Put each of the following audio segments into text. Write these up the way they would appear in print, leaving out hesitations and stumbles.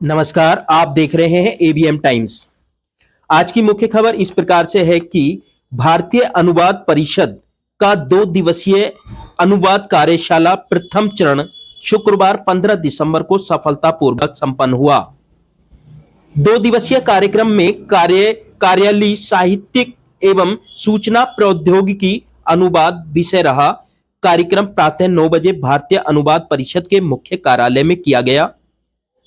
नमस्कार, आप देख रहे हैं एबीएम टाइम्स। आज की मुख्य खबर इस प्रकार से है कि भारतीय अनुवाद परिषद का 2 दिवसीय अनुवाद कार्यशाला प्रथम चरण शुक्रवार 15 दिसंबर को सफलतापूर्वक संपन्न हुआ। 2 दिवसीय कार्यक्रम में कार्यालयीय साहित्यिक एवं सूचना प्रौद्योगिकी अनुवाद विषय रहा। कार्यक्रम प्रातः 9 बजे भारतीय अनुवाद परिषद के मुख्य कार्यालय में किया गया।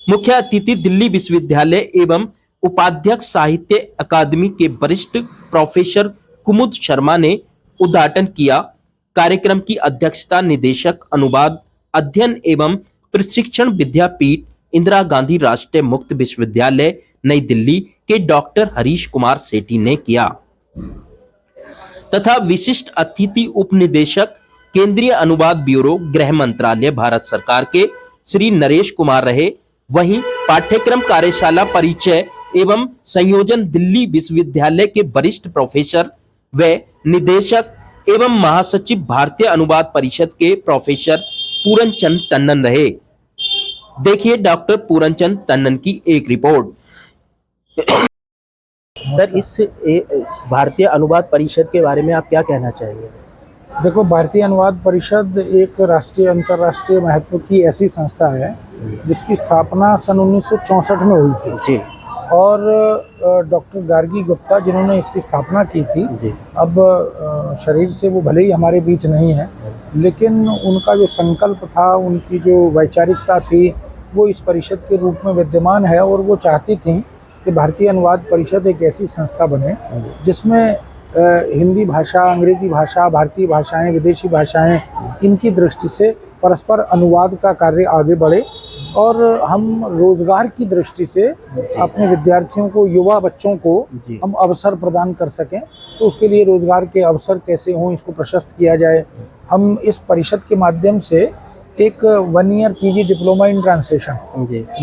मुख्य अतिथि दिल्ली विश्वविद्यालय एवं उपाध्यक्ष साहित्य अकादमी के वरिष्ठ प्रोफेसर कुमुद शर्मा ने उद्घाटन किया। कार्यक्रम की अध्यक्षता निदेशक अनुवाद अध्ययन एवं प्रशिक्षण विद्यापीठ इंदिरा गांधी राष्ट्रीय मुक्त विश्वविद्यालय नई दिल्ली के डॉक्टर हरीश कुमार सेठी ने किया तथा विशिष्ट अतिथि उपनिदेशक केंद्रीय अनुवाद ब्यूरो गृह मंत्रालय भारत सरकार के श्री नरेश कुमार रहे। वहीं पाठ्यक्रम कार्यशाला परिचय एवं संयोजन दिल्ली विश्वविद्यालय के वरिष्ठ प्रोफेसर व निदेशक एवं महासचिव भारतीय अनुवाद परिषद के प्रोफेसर पूरनचंद टंडन रहे। देखिए डॉक्टर पूरनचंद टंडन की एक रिपोर्ट। सर, इस भारतीय अनुवाद परिषद के बारे में आप क्या कहना चाहेंगे? देखो, भारतीय अनुवाद परिषद एक राष्ट्रीय अंतर्राष्ट्रीय महत्व की ऐसी संस्था है जिसकी स्थापना सन 1964 में हुई थी जी। और डॉक्टर गार्गी गुप्ता जिन्होंने इसकी स्थापना की थी जी। अब शरीर से वो भले ही हमारे बीच नहीं है, लेकिन उनका जो संकल्प था, उनकी जो वैचारिकता थी, वो इस परिषद के रूप में विद्यमान है। और वो चाहती थी कि भारतीय अनुवाद परिषद एक ऐसी संस्था बने जिसमें हिंदी भाषा, अंग्रेजी भाषा, भारतीय भाषाएं, विदेशी भाषाएं, इनकी दृष्टि से परस्पर अनुवाद का कार्य आगे बढ़े और हम रोजगार की दृष्टि से अपने विद्यार्थियों को, युवा बच्चों को हम अवसर प्रदान कर सकें। तो उसके लिए रोजगार के अवसर कैसे हों, इसको प्रशस्त किया जाए। हम इस परिषद के माध्यम से एक 1 year PG diploma in translation,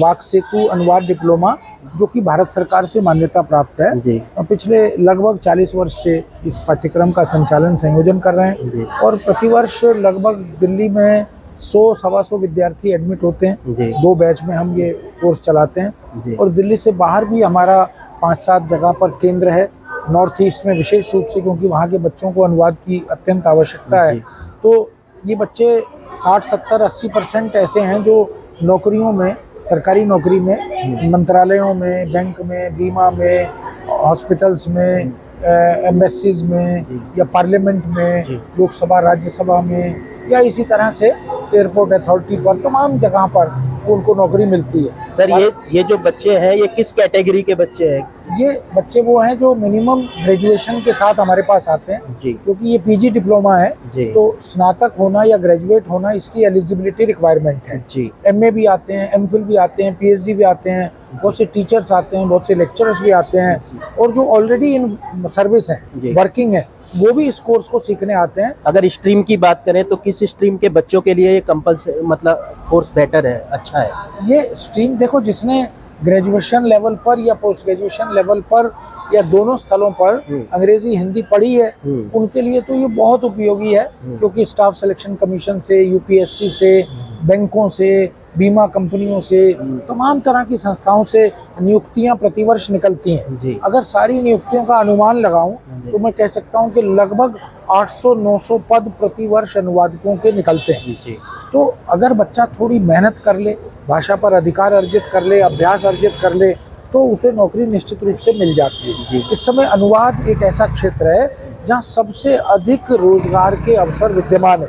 Vak Setu अनुवाद डिप्लोमा, जो कि भारत सरकार से मान्यता प्राप्त है, पिछले लगभग 40 वर्ष से इस पाठ्यक्रम का संचालन संयोजन कर रहे हैं। और प्रतिवर्ष लगभग दिल्ली में 100-125 विद्यार्थी एडमिट होते हैं। 2 बैच में हम ये कोर्स चलाते हैं। और दिल्ली से बाहर भी हमारा 5-7 जगह पर केंद्र है, नॉर्थ ईस्ट में विशेष रूप से, क्योंकि वहाँ के बच्चों को अनुवाद की अत्यंत आवश्यकता है। तो ये बच्चे 60-70-80% ऐसे हैं जो नौकरियों में, सरकारी नौकरी में, मंत्रालयों में, बैंक में, बीमा में, हॉस्पिटल्स में, एम्बेसीज में या पार्लियामेंट में, लोकसभा, राज्यसभा में, या इसी तरह से एयरपोर्ट अथॉरिटी पर, तमाम जगह पर उनको नौकरी मिलती है। सर, ये जो बच्चे हैं, ये किस कैटेगरी के बच्चे हैं? ये बच्चे वो हैं जो मिनिमम ग्रेजुएशन के साथ हमारे पास आते हैं जी। क्योंकि ये पीजी डिप्लोमा है तो स्नातक होना या ग्रेजुएट होना इसकी एलिजिबिलिटी रिक्वायरमेंट है जी। एमए भी आते हैं, एमफिल भी आते हैं, पीएचडी भी आते हैं, बहुत से टीचर्स आते हैं, बहुत से लेक्चरर्स भी आते हैं, और जो ऑलरेडी इन सर्विस हैं, वर्किंग है, वो भी इस कोर्स को सीखने आते हैं। अगर स्ट्रीम की बात करें तो किस स्ट्रीम के बच्चों के लिए ये कंपल्सरी, मतलब कोर्स बेटर है, अच्छा है? ये स्ट्रीम देखो, जिसने ग्रेजुएशन लेवल पर या पोस्ट ग्रेजुएशन लेवल पर या दोनों स्थलों पर अंग्रेजी हिंदी पढ़ी है, उनके लिए तो ये बहुत उपयोगी है। क्योंकि स्टाफ सिलेक्शन कमीशन से, यूपीएससी से, बैंकों से, बीमा कंपनियों से, तमाम तरह की संस्थाओं से नियुक्तियां प्रतिवर्ष निकलती हैं। अगर सारी नियुक्तियों का अनुमान लगाऊं तो मैं कह सकता हूं कि लगभग 800-900 पद प्रतिवर्ष अनुवादकों के निकलते हैं। तो अगर बच्चा थोड़ी मेहनत कर ले, भाषा पर अधिकार अर्जित कर ले, अभ्यास अर्जित कर ले, तो उसे नौकरी निश्चित रूप से मिल जाती है। इस समय अनुवाद एक ऐसा क्षेत्र है जहाँ सबसे अधिक रोजगार के अवसर विद्यमान है।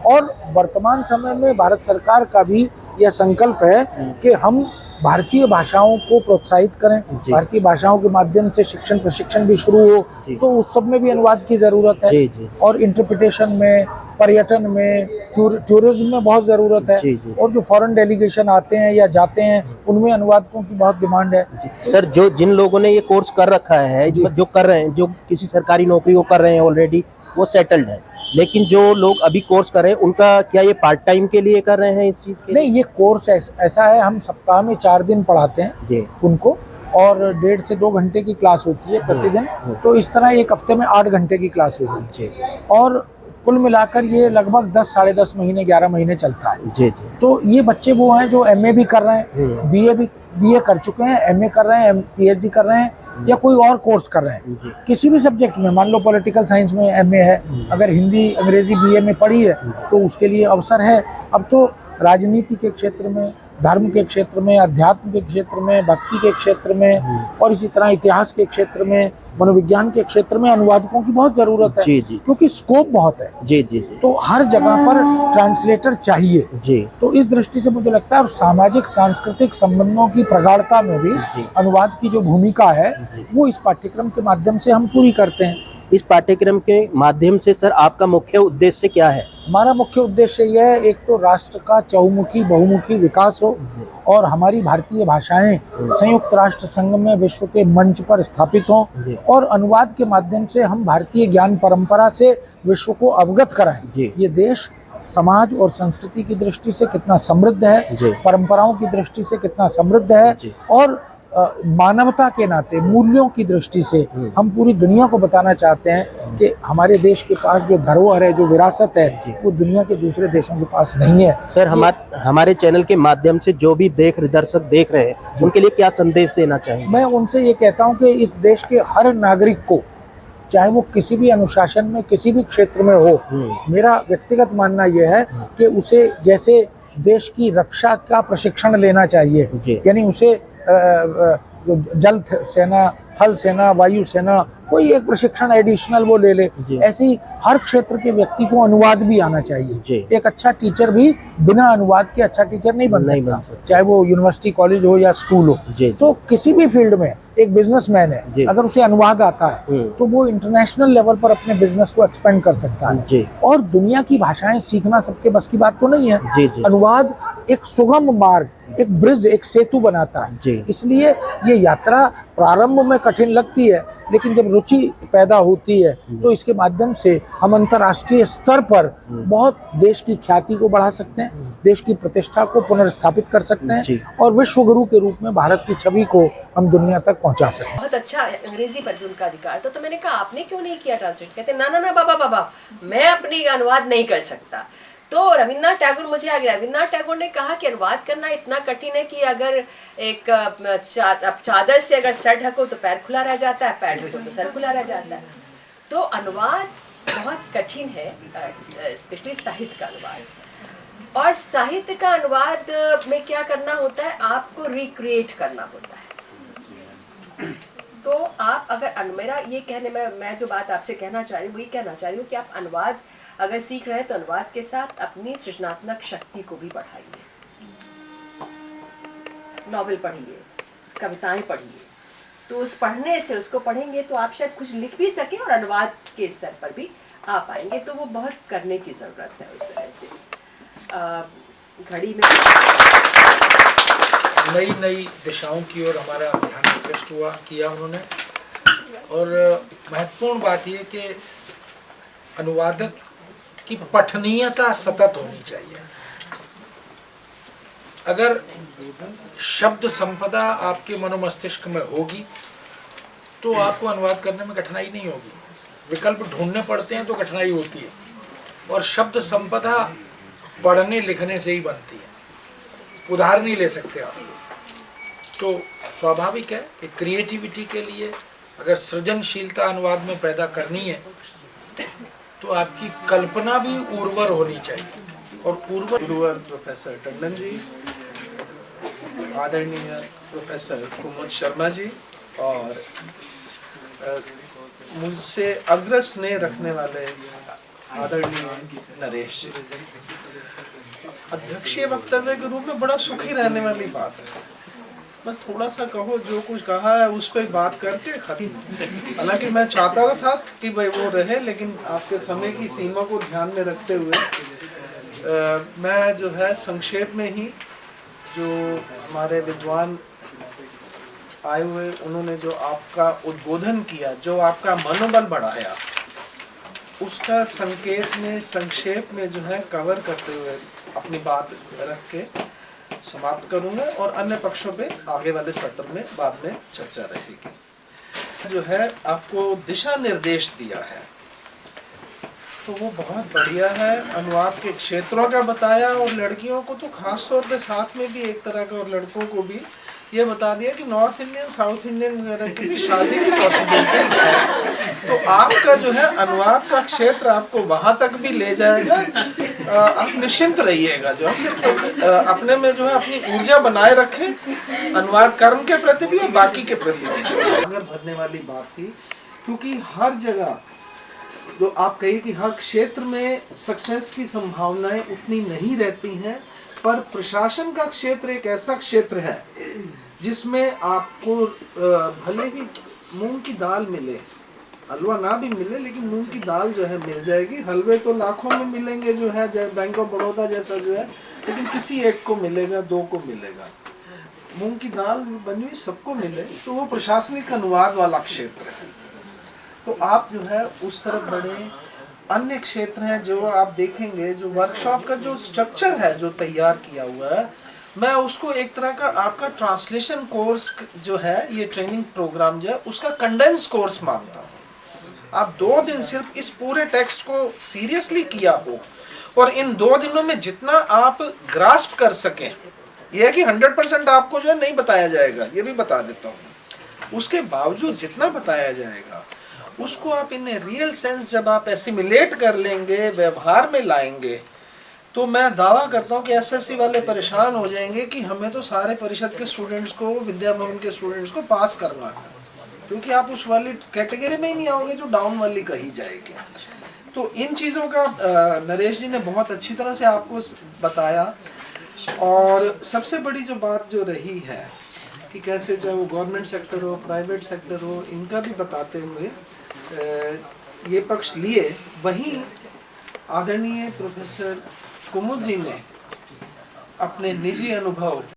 और वर्तमान समय में भारत सरकार का भी यह संकल्प है कि हम भारतीय भाषाओं को प्रोत्साहित करें, भारतीय भाषाओं के माध्यम से शिक्षण प्रशिक्षण भी शुरू हो, तो उस सब में भी अनुवाद की जरूरत है। और इंटरप्रिटेशन में, पर्यटन में, टूरिज्म में बहुत जरूरत है। और जो फॉरेन डेलीगेशन आते हैं या जाते हैं, उनमें अनुवादकों की बहुत डिमांड है। सर, जिन लोगों ने ये कोर्स कर रखा है, जो कर रहे हैं, जो किसी सरकारी नौकरी को कर रहे हैं ऑलरेडी, वो सेटल्ड है। लेकिन जो लोग अभी कोर्स कर रहे हैं, उनका क्या ये पार्ट टाइम के लिए कर रहे हैं इस चीज के? नहीं, ये कोर्स ऐसा है, हम सप्ताह में 4 दिन पढ़ाते हैं उनको, और 1.5 से 2 घंटे की क्लास होती है प्रतिदिन। तो इस तरह एक हफ्ते में 8 घंटे की क्लास होगी। और कुल मिलाकर ये लगभग 10 साढ़े 10 महीने 11 महीने चलता है। जी। तो ये बच्चे वो हैं जो एमए भी कर रहे हैं, बीए भी बीए कर चुके हैं, एमए कर रहे हैं, पीएचडी कर रहे हैं या कोई और कोर्स कर रहे हैं, जी। किसी भी सब्जेक्ट में, मान लो पॉलिटिकल साइंस में एमए है, अगर हिंदी अंग्रेजी बीए में पढ़ी है तो उसके लिए अवसर है। अब तो राजनीति के क्षेत्र में, धर्म के क्षेत्र में, अध्यात्म के क्षेत्र में, भक्ति के क्षेत्र में और इसी तरह इतिहास के क्षेत्र में, मनोविज्ञान के क्षेत्र में अनुवादकों की बहुत ज़रूरत है, जी जी क्योंकि स्कोप बहुत है। जी जी जी तो हर जगह पर ट्रांसलेटर चाहिए। जी तो इस दृष्टि से मुझे लगता है और सामाजिक सांस्कृतिक संबंधों की प्रगाढ़ता में भी जी। अनुवाद की जो भूमिका है वो इस पाठ्यक्रम के माध्यम से हम पूरी करते हैं। इस पाठ्यक्रम के माध्यम से सर आपका मुख्य उद्देश्य क्या है? हमारा मुख्य उद्देश्य यह है, एक तो राष्ट्र का चहुमुखी बहुमुखी विकास हो और हमारी भारतीय भाषाएं संयुक्त राष्ट्र संघ में विश्व के मंच पर स्थापित हों और अनुवाद के माध्यम से हम भारतीय ज्ञान परंपरा से विश्व को अवगत कराएं। जी। ये देश समाज और संस्कृति की दृष्टि से कितना समृद्ध है, जी। परंपराओं की दृष्टि से कितना समृद्ध है जी। और मानवता के नाते मूल्यों की दृष्टि से हम पूरी दुनिया को बताना चाहते हैं कि हमारे देश के पास जो धरोहर है, जो विरासत है, वो दुनिया के दूसरे देशों के पास नहीं है। सर हमारे चैनल के माध्यम से जो भी दर्शक देख रहे हैं उनके लिए क्या संदेश देना चाहेंगे? मैं उनसे ये कहता हूँ कि इस देश के हर नागरिक को, चाहे वो किसी भी अनुशासन में किसी भी क्षेत्र में हो, मेरा व्यक्तिगत मानना यह है कि उसे जैसे देश की रक्षा का प्रशिक्षण लेना चाहिए, यानी उसे जल सेना, थल सेना, वायु सेना, कोई एक प्रशिक्षण एडिशनल वो ले ले। ऐसे ही हर क्षेत्र के व्यक्ति को अनुवाद भी आना चाहिए। एक अच्छा टीचर भी बिना अनुवाद के अच्छा टीचर नहीं बन सकता, चाहे वो यूनिवर्सिटी, कॉलेज हो या स्कूल हो। तो किसी भी फील्ड में एक बिजनेसमैन है, अगर उसे अनुवाद आता है तो वो इंटरनेशनल लेवल पर अपने बिजनेस को एक्सपेंड कर सकता है। और दुनिया की भाषाएं सीखना सबके बस की बात तो नहीं है। अनुवाद एक सुगम मार्ग, एक ब्रिज, एक सेतु बनाता है। इसलिए ये यात्रा प्रारंभ में कठिन लगती है, लेकिन जब रुचि पैदा होती है तो इसके माध्यम से हम अंतर्राष्ट्रीय स्तर पर बहुत देश की ख्याति को बढ़ा सकते हैं, देश की प्रतिष्ठा को पुनर्स्थापित कर सकते हैं और विश्व गुरु के रूप में भारत की छवि को हम दुनिया तक पहुंचा सकते हैं। बहुत अच्छा, अंग्रेजी पर भी उनका अधिकार था। तो मैंने कहा आपने क्यों नहीं किया ट्रांसलेट? कहते ना ना ना बाबा, मैं अपनी अनुवाद नहीं कर सकता। तो रविन्द्रनाथ टैगोर मुझे आ गया। रविन्द्रनाथ टैगोर ने कहा कि अनुवाद करना इतना कठिन है कि अगर एक चादर से अगर सर ढको तो पैर खुला रह जाता है, पैर ढको तो सर खुला रह जाता है। तो अनुवाद बहुत कठिन है, स्पेशली साहित्य का अनुवाद। और साहित्य का अनुवाद में क्या करना होता है, आपको रिक्रिएट करना होता है। तो आप अगर मेरा ये कहने में, मैं जो बात आपसे कहना चाह रही हूँ वही कहना चाह रही हूँ कि आप अनुवाद अगर सीख रहे हैं तो अनुवाद के साथ अपनी सृजनात्मक शक्ति को भी बढ़ाइए। नॉवेल पढ़िए, कविताएं पढ़िए, तो उस पढ़ने से, उसको पढ़ेंगे तो आप शायद कुछ लिख भी सकें और अनुवाद के स्तर पर भी आ पाएंगे। तो वो बहुत करने की ज़रूरत है उस तरह से। घड़ी में नई नई दिशाओं की ओर हमारा ध्यान आकृष्ट किया उन्होंने। और महत्वपूर्ण बात यह कि अनुवादक की पठनीयता सतत होनी चाहिए। अगर शब्द संपदा आपके मनोमस्तिष्क में होगी तो आपको अनुवाद करने में कठिनाई नहीं होगी। विकल्प ढूंढने पड़ते हैं तो कठिनाई होती है, और शब्द संपदा पढ़ने लिखने से ही बनती है, उधार नहीं ले सकते आप। तो स्वाभाविक है कि क्रिएटिविटी के लिए अगर सृजनशीलता अनुवाद में पैदा करनी है तो आपकी कल्पना भी उर्वर होनी चाहिए। और गुरुवर प्रोफेसर टंडन जी, आदरणीय प्रोफेसर कुमुद शर्मा जी और मुझसे अग्र स्नेह रखने वाले आदरणीय नरेश जी। अध्यक्षीय वक्तव्य के रूप में बड़ा सुखी रहने वाली बात है, बस थोड़ा सा कहो, जो कुछ कहा है उस पर बात करके खत्म। हालांकि मैं चाहता था कि भाई वो रहे, लेकिन आपके समय की सीमा को ध्यान में रखते हुए मैं जो है संक्षेप में ही, जो हमारे विद्वान आए हुए उन्होंने जो आपका उद्बोधन किया, जो आपका मनोबल बढ़ाया, उसका संक्षेप में जो है कवर करते हुए अपनी बात रख के समाप्त करूंगा और अन्य पक्षों पे आगे वाले सत्र में बाद में चर्चा रहेगी। जो है आपको दिशा निर्देश दिया है तो वो बहुत बढ़िया है। अनुवाद के क्षेत्रों का बताया और लड़कियों को तो खास तौर पे साथ में भी एक तरह का, और लड़कों को भी, ये बता दिया कि नॉर्थ इंडियन साउथ इंडियन वगैरह की भी शादी की पॉसिबिलिटी है। तो आपका जो है अनुवाद का क्षेत्र आपको वहां तक भी ले जाएगा। आप निश्चिंत रहिएगा, जो है सिर्फ अपने में जो है अपनी ऊर्जा बनाए रखें अनुवाद कर्म के प्रति भी और बाकी के प्रति भी। अगर भरने वाली बात थी, क्योंकि हर जगह जो आप कहिए कि हर क्षेत्र में सक्सेस की संभावनाएं उतनी नहीं रहती हैं, पर प्रशासन का क्षेत्र एक ऐसा क्षेत्र है जिसमें आपको भले ही मूंग की दाल मिले, हलवा ना भी मिले, लेकिन मूंग की दाल जो है मिल जाएगी। हलवे तो लाखों में मिलेंगे जो है, बैंक ऑफ बड़ौदा जैसा जो है, लेकिन किसी एक को मिलेगा, दो को मिलेगा। मूंग की दाल बनी हुई सबको मिले तो वो प्रशासनिक अनुवाद वाला क्षेत्र है। तो आप जो है उस तरफ बढ़े। अन्य क्षेत्र हैं जो आप देखेंगे, जो वर्कशॉप का जो स्ट्रक्चर है जो तैयार किया हुआ है, मैं उसको एक तरह का आपका ट्रांसलेशन कोर्स जो है, ये ट्रेनिंग प्रोग्राम जो है उसका कंडेंस कोर्स मानता हूँ। आप 2 दिन सिर्फ इस पूरे टेक्स्ट को सीरियसली किया हो और इन 2 दिनों में जितना आप ग्रास्प कर सकें, यह है कि 100% आपको जो है नहीं बताया जाएगा, ये भी बता देता हूँ। उसके बावजूद जितना बताया जाएगा उसको आप इन रियल सेंस जब आप एसिमिलेट कर लेंगे, व्यवहार में लाएंगे, तो मैं दावा करता हूँ कि एसएससी वाले परेशान हो जाएंगे कि हमें तो सारे परिषद के स्टूडेंट्स को, विद्या भवन के स्टूडेंट्स को पास करना है, क्योंकि आप उस वाली कैटेगरी में ही नहीं आओगे जो डाउन वाली कही जाएगी। तो इन चीज़ों का नरेश जी ने बहुत अच्छी तरह से आपको बताया। और सबसे बड़ी जो बात जो रही है कि कैसे चाहे वो गवर्नमेंट सेक्टर हो, प्राइवेट सेक्टर हो, इनका भी बताते हुए ये पक्ष लिए। वहीं आदरणीय प्रोफेसर कुमुद जी ने अपने निजी अनुभव